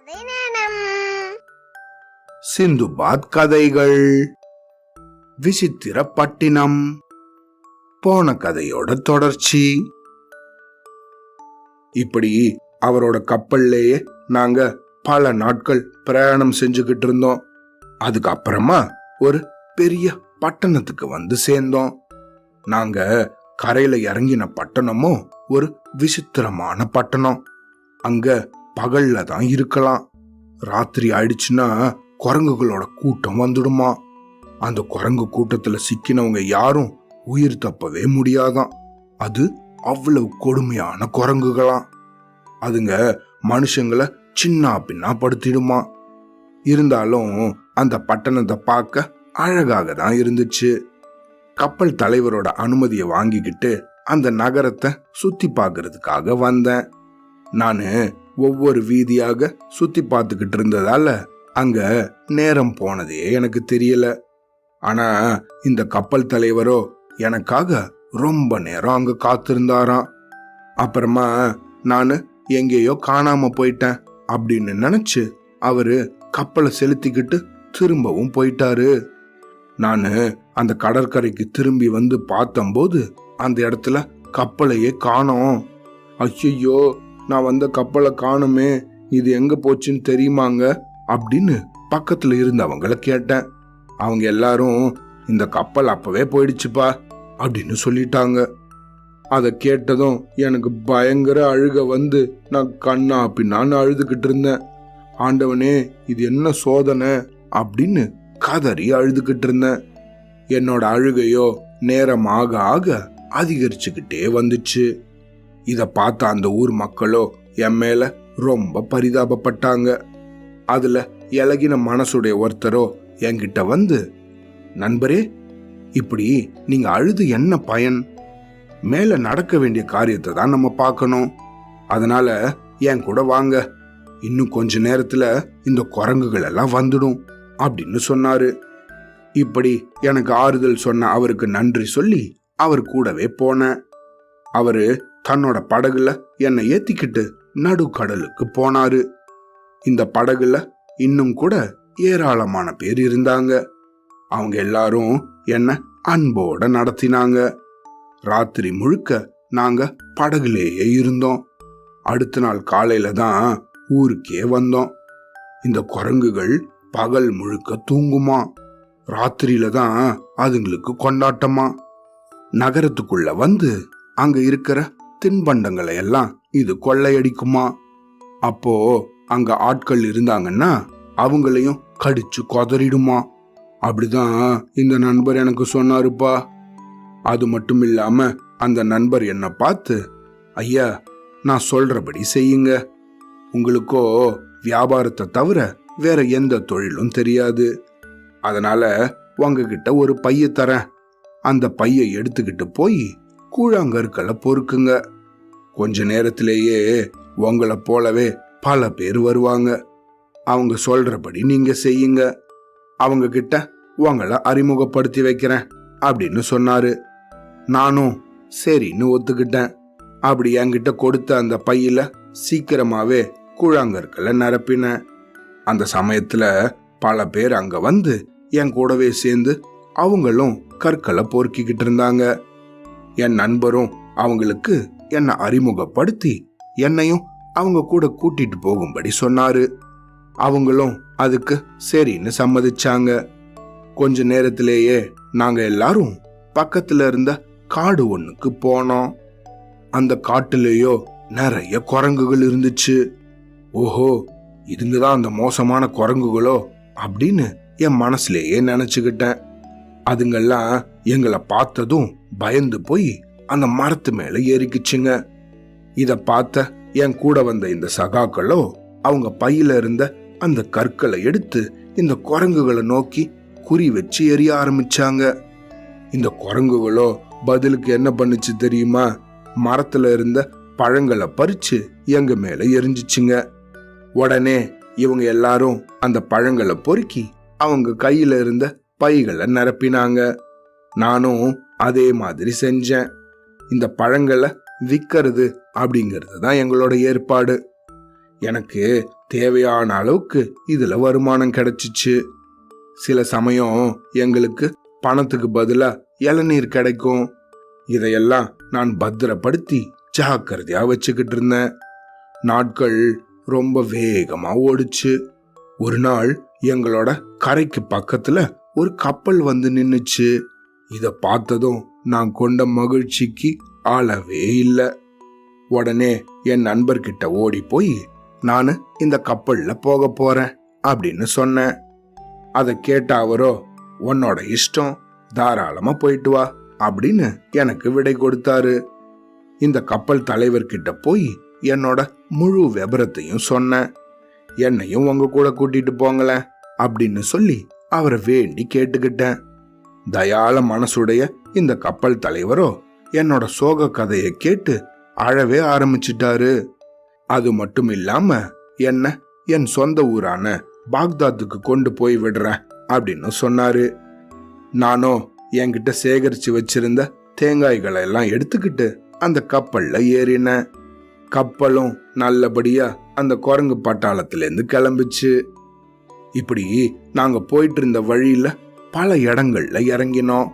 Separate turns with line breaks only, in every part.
கதை நேரம்.
சிந்துபாத் கதைகள். விசித்திரப்பட்டினம். போன கதையோட தொடர்ச்சி. இப்படி அவரோட கப்பல்லையே நாங்க பல நாட்கள் பிரயாணம் செஞ்சுக்கிட்டு இருந்தோம். அதுக்கப்புறமா ஒரு பெரிய பட்டணத்துக்கு வந்து சேர்ந்தோம். நாங்க கரையில இறங்கின பட்டணமும் ஒரு விசித்திரமான பட்டணம். அங்க பகல்ல தான் இருக்கலாம். ராத்திரி ஆயிடுச்சுன்னா குரங்குகளோட கூட்டம் வந்துடுமா. அந்த குரங்கு கூட்டத்துல சிக்கினவங்க யாரும் உயிர் தப்பவே முடியாதான். அது அவ்வளவு கொடுமையான குரங்குகளாம். அதுங்க மனுஷங்களை சின்ன பின்னா படுத்திடுமா. இருந்தாலும் அந்த பட்டணத்தை பார்க்க அழகாக தான் இருந்துச்சு. கப்பல் தலைவரோட அனுமதியை வாங்கிக்கிட்டு அந்த நகரத்தை சுத்தி பார்க்கறதுக்காக வந்தேன். நானு ஒவ்வொரு வீதியாக சுத்தி பார்த்துக்கிட்டு இருந்ததால அங்க நேரம் போனதே எனக்கு தெரியல. ஆனா இந்த கப்பல் தலைவரோ எனக்காக ரொம்ப நேரம் அங்க காத்திருந்தாராம். அப்புறமா நானு எங்கேயோ காணாம போயிட்டேன் அப்படின்னு நினைச்சு அவரு கப்பலை செலுத்திக்கிட்டு திரும்பவும் போயிட்டாரு. நானு அந்த கடற்கரைக்கு திரும்பி வந்து பார்த்தம்போது அந்த இடத்துல கப்பலையே காணோம். ஐயோ, நான் வந்த கப்பலை காணுமே, இது எங்க போச்சுன்னு தெரியுமாங்க அப்படின்னு பக்கத்துல இருந்தவங்கள கேட்டேன். அவங்க எல்லாரும் இந்த கப்பல் அப்பவே போயிடுச்சுப்பா அப்படின்னு சொல்லிட்டாங்க. அதை கேட்டதும் எனக்கு பயங்கர அழுக வந்து நான் கண்ணா பின்னான்னு அழுதுகிட்டு இருந்தேன். ஆண்டவனே, இது என்ன சோதனை அப்படின்னு கதறி அழுதுகிட்டு இருந்தேன். என்னோட அழுகையோ நேரம் ஆக ஆக அதிகரிச்சுக்கிட்டே வந்துச்சு. இத பார்த்த அந்த ஊர் மக்களோ என் மேல ரொம்ப பரிதாபப்பட்டாங்க. அதுல இலகின மனசுடைய ஒருத்தரோ என்கிட்ட வந்து, நண்பரே, இப்படி நீங்க அழுது என்ன பயன்? மேல நடக்க வேண்டிய காரியத்தை தான் நம்ம பார்க்கணும். அதனால என் கூட வாங்க, இன்னும் கொஞ்ச நேரத்துல இந்த குரங்குகள் எல்லாம் வந்துடும் அப்படின்னு சொன்னாரு. இப்படி எனக்கு ஆறுதல் சொன்ன அவருக்கு நன்றி சொல்லி அவர் கூடவே போனேன். அவரு தன்னோட படகுல என்னை ஏத்திக்கிட்டு நடுக்கடலுக்கு போனாரு. இந்த படகுல இன்னும் கூட ஏராளமான பேர் இருந்தாங்க. அவங்க எல்லாரும் என்ன அன்போட நடத்தினாங்க. ராத்திரி முழுக்க நாங்க படகுலேயே இருந்தோம். அடுத்த நாள் காலையில தான் ஊருக்கே வந்தோம். இந்த குரங்குகள் பகல் முழுக்க தூங்குமா, ராத்திரியில தான் அதுங்களுக்கு கொண்டாட்டமா. நகரத்துக்குள்ள வந்து அங்க இருக்கிற தின்பண்டங்களை எல்லாம் இது கொள்ளையடிக்குமா. அப்போ அங்க ஆட்கள் இருந்தாங்கன்னா அவங்களையும் கடிச்சு கொதறிடுமா. அப்படிதான் இந்த நண்பர் எனக்கு சொன்னாருப்பா. அது மட்டும் இல்லாம அந்த நண்பர் என்ன பார்த்து, ஐயா, நான் சொல்றபடி செய்யுங்க. உங்களுக்கோ வியாபாரத்தை தவிர வேற எந்த தொழிலும் தெரியாது. அதனால உங்ககிட்ட ஒரு பைய தரேன். அந்த பையை எடுத்துக்கிட்டு போய் கூழாங்கற்களை பொறுக்குங்க. கொஞ்ச நேரத்திலேயே உங்களை போலவே பல பேர் வருவாங்க. அவங்க சொல்றபடி நீங்க செய்யுங்க. அவங்க கிட்ட உங்களை அறிமுகப்படுத்தி வைக்கிறேன் அப்படின்னு சொன்னாரு. நானும் சரின்னு ஒத்துக்கிட்டேன். அப்படி என்கிட்ட கொடுத்த அந்த பையில சீக்கிரமாவே கூழாங்கற்களை நிரப்பினேன். அந்த சமயத்துல பல பேர் அங்க வந்து என் கூடவே சேர்ந்து அவங்களும் கற்களை பொறுக்கிக்கிட்டு இருந்தாங்க. என் நண்பரும் அவங்களுக்கு என்னை அறிமுகப்படுத்தி என்னையும் அவங்க கூட கூட்டிட்டு போகும்படி சொன்னாரு. அவங்களும் அதுக்கு சரின்னு சம்மதிச்சாங்க. கொஞ்ச நேரத்திலேயே நாங்க எல்லாரும் பக்கத்துல இருந்த காடு ஒண்ணுக்கு போனோம். அந்த காட்டுலயோ நிறைய குரங்குகள் இருந்துச்சு. ஓஹோ, இதுங்கதான் அந்த மோசமான குரங்குகளோ அப்படின்னு என் மனசுலயே நினைச்சுக்கிட்டேன். அதுங்கெல்லாம் எங்களை பார்த்ததும் பயந்து போய் அந்த மரத்து மேல ஏறிக்குச்சுங்க. இத பார்த்த என் கூட வந்த இந்த சகாக்களோ அவங்க பையில இருந்த அந்த கற்களை எடுத்து இந்த குரங்குகளை நோக்கி குறி வச்சு எரிய ஆரம்பிச்சாங்க. இந்த குரங்குகளோ பதிலுக்கு என்ன பண்ணுச்சு தெரியுமா? மரத்துல இருந்த பழங்களை பறிச்சு எங்க மேல எரிஞ்சிச்சுங்க. உடனே இவங்க எல்லாரும் அந்த பழங்களை பொறுக்கி அவங்க கையில இருந்த பைகளை நிரப்பினாங்க. நானும் அதே மாதிரி செஞ்சேன். இந்த பழங்களை விற்கிறது அப்படிங்கிறது தான் எங்களோட ஏற்பாடு. எனக்கு தேவையான அளவுக்கு இதுல வருமானம் கிடைச்சிச்சு. சில சமயம் எங்களுக்கு பணத்துக்கு பதிலா இளநீர் கிடைக்கும். இதையெல்லாம் நான் பத்திரப்படுத்தி ஜாக்கிரதையா வச்சுக்கிட்டு இருந்தேன். நாட்கள் ரொம்ப வேகமா ஓடுச்சு. ஒரு நாள் எங்களோட கரைக்கு பக்கத்துல ஒரு கப்பல் வந்து நின்னுச்சு. இத பார்த்ததும் நான் கொண்ட மகிழ்ச்சிக்கு அளவே இல்லை. உடனே என் நண்பர்கிட்ட ஓடி போய் நானு இந்த கப்பல்ல போக போறேன் அப்படின்னு சொன்னேன். அதை கேட்ட அவரோ, உன்னோட இஷ்டம், தாராளமா போயிட்டு வா அப்படின்னு எனக்கு விடை கொடுத்தாரு. இந்த கப்பல் தலைவர்கிட்ட போய் என்னோட முழு விபரத்தையும் சொன்னேன். என்னையும் உங்க கூட கூட்டிட்டு போங்களேன் அப்படின்னு சொல்லி அவரை வேண்டி கேட்டுக்கிட்டேன். தயால மனசுடைய இந்த கப்பல் தலைவரோ என்னோட சோக கதையை கேட்டு அழவே ஆரம்பிச்சிட்டாரு. அது மட்டும் இல்லாம என்ன என் சொந்த ஊரான பாக்தாத்துக்கு கொண்டு போய் விடுறேன் அப்படின்னு சொன்னாரு. நானோ என்கிட்ட சேகரிச்சு வச்சிருந்த தேங்காய்களை எல்லாம் எடுத்துக்கிட்டு அந்த கப்பல்ல ஏறினேன். கப்பலும் நல்லபடியா அந்த குரங்கு பட்டாளத்திலேருந்து கிளம்பிச்சு. இப்படி நாங்க போயிட்டு இருந்த வழியில பல இடங்கள்ல இறங்கினோம்.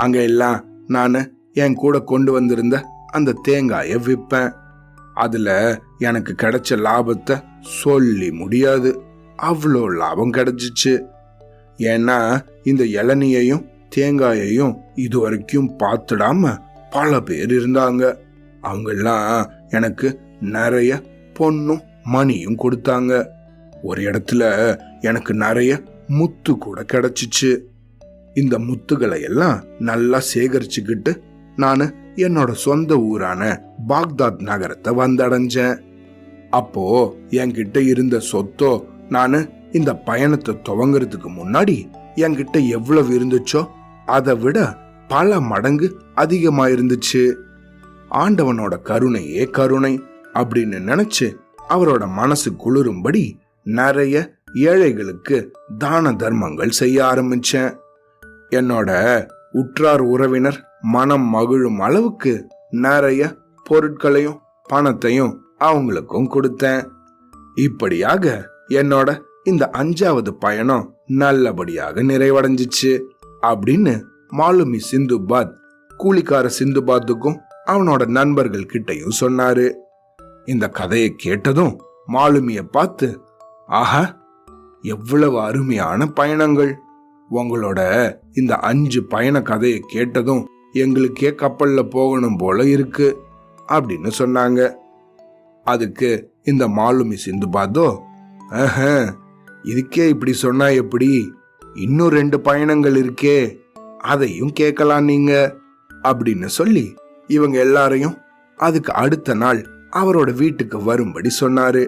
அங்க எல்லாம் நான் என் கூட கொண்டு வந்திருந்த அந்த தேங்காயை விற்பேன். அதுல எனக்கு கிடைச்ச லாபத்தை சொல்லி முடியாது. அவ்வளோ லாபம் கிடைச்சிச்சு. ஏன்னா இந்த இளநியையும் தேங்காயையும் இதுவரைக்கும் பார்த்துடாம பல பேர் இருந்தாங்க. அவங்கெல்லாம் எனக்கு நிறைய பொன்னும் மணியும் கொடுத்தாங்க. ஒரு இடத்துல எனக்கு நிறைய முத்து கூட கிடைச்சிச்சு. இந்த முத்துகளை எல்லாம் நல்லா சேகரிச்சுக்கிட்டு நானு என்னோட சொந்த ஊரான பாக்தாத் நகரத்தை வந்தடைஞ்சேன். அப்போ என்கிட்ட இருந்த சொத்தோ நானு இந்த பயணத்தை துவங்குறதுக்கு முன்னாடி என்கிட்ட எவ்வளவு இருந்துச்சோ அதை விட பல மடங்கு அதிகமா இருந்துச்சு. ஆண்டவனோட கருணையே கருணை அப்படின்னு நினைச்சு அவரோட மனசு குளிரும்படி நிறைய ஏழைகளுக்கு தான தர்மங்கள் செய்ய ஆரம்பிச்சேன். என்னோட உற்றார் உறவினர் மனம் மகிழும் அளவுக்கு நிறைய பொருட்களையும் பணத்தையும் அவங்களுக்கும் கொடுத்தேன். இப்படியாக என்னோட இந்த 5வது பயணம் நல்லபடியாக நிறைவடைஞ்சிச்சு அப்படின்னு மாலுமி சிந்துபாத் கூலிக்கார சிந்துபாத்துக்கும் அவனோட நண்பர்கள் கிட்டையும் சொன்னாரு. இந்த கதையை கேட்டதும் மாலுமிய பார்த்து, ஆஹா, எவ்வளவு அருமையான பயணங்கள்! உங்களோட இந்த 5 பயண கதையை கேட்டதும் எங்களுக்கே கப்பல்ல போகணும் போல இருக்கு அப்படின்னு சொன்னாங்க. அதுக்கு இந்த மாலுமி சிந்துபாத்தோ, இதுக்கே இப்படி சொன்னா எப்படி, இன்னும் 2 பயணங்கள் இருக்கே, அதையும் கேட்கலாம் நீங்க அப்படின்னு சொல்லி இவங்க எல்லாரையும் அதுக்கு அடுத்த நாள் அவரோட வீட்டுக்கு வரும்படி சொன்னாரு.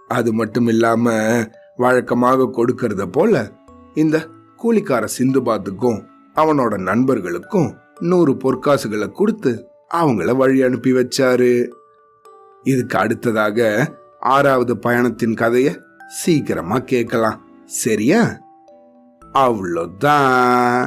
அது மட்டும் இல்லாம வழக்கமாக கொடுக்கறத போல இந்த கூலிக்கார சிந்துபாத்துக்கும் அவனோட நண்பர்களுக்கும் 100 பொற்காசுகளை கொடுத்து அவங்கள வழி அனுப்பி வச்சாரு. இதுக்கு அடுத்ததாக 6வது பயணத்தின் கதைய சீக்கிரமா கேட்கலாம். சரியா? அவ்வளோதான்.